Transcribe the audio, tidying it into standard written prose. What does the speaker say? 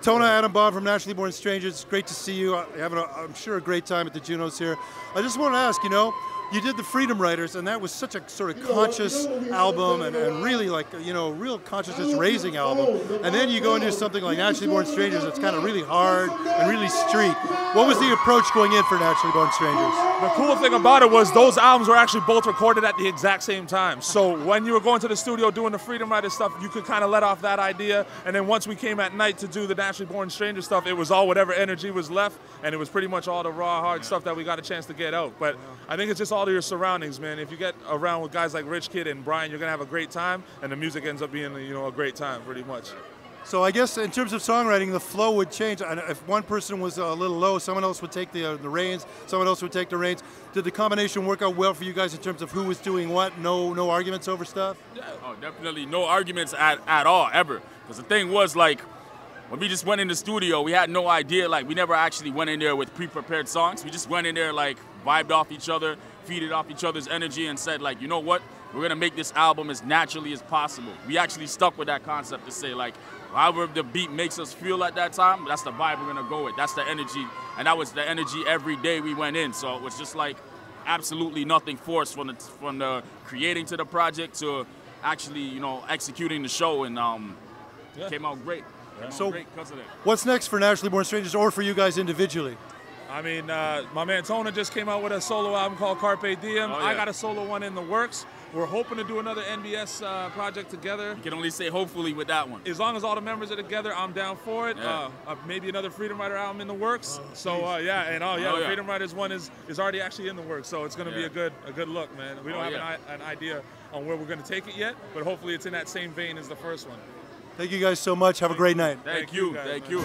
Tona, Adam Bob from Nationally Born Strangers. It's great to see you. Having, I'm sure, a great time at the Junos here. I just want to ask, you know, you did the Freedom Writers, and that was such a sort of conscious album and really like, you know, real consciousness-raising album. And then you go into something like Naturally Born Strangers that's kind of really hard and really street. What was the approach going in for Naturally Born Strangers? The cool thing about it was those albums were actually both recorded at the exact same time. So when you were going to the studio doing the Freedom Writers stuff, you could kind of let off that idea. And then once we came at night to do the Naturally Born Strangers stuff, it was all whatever energy was left, and it was pretty much all the raw, hard stuff that we got a chance to get out. But I think it's just all of your surroundings, man. If you get around with guys like Rich Kid and Brian, you're gonna have a great time, and the music ends up being, you know, a great time, pretty much. So I guess in terms of songwriting, the flow would change. If one person was a little low, someone else would take the reins, someone else would take the reins. Did the combination work out well for you guys in terms of who was doing what? No arguments over stuff? Yeah. Oh, definitely no arguments at all, ever. Because the thing was, like, when we just went in the studio, we had no idea, like, we never actually went in there with pre-prepared songs. We just went in there, like, vibed off each other, feeded off each other's energy, and said, like, you know what? We're gonna make this album as naturally as possible. We actually stuck with that concept to say, like, however the beat makes us feel at that time, that's the vibe we're gonna go with. That's the energy, and that was the energy every day we went in. So it was just like absolutely nothing forced from the creating to the project to actually, you know, executing the show, and came out great. So great because of that. What's next for Naturally Born Strangers, or for you guys individually? I mean, my man Tona just came out with a solo album called Carpe Diem. Oh, yeah. I got a solo one in the works. We're hoping to do another NBS project together. You can only say hopefully with that one. As long as all the members are together, I'm down for it. Yeah. Maybe another Freedom Writer album in the works. The Freedom Writers one is already actually in the works. So it's going to be a good look, man. We don't have an idea on where we're going to take it yet, but hopefully it's in that same vein as the first one. Thank you guys so much. Have a great night. Thank you. Guys, Thank you.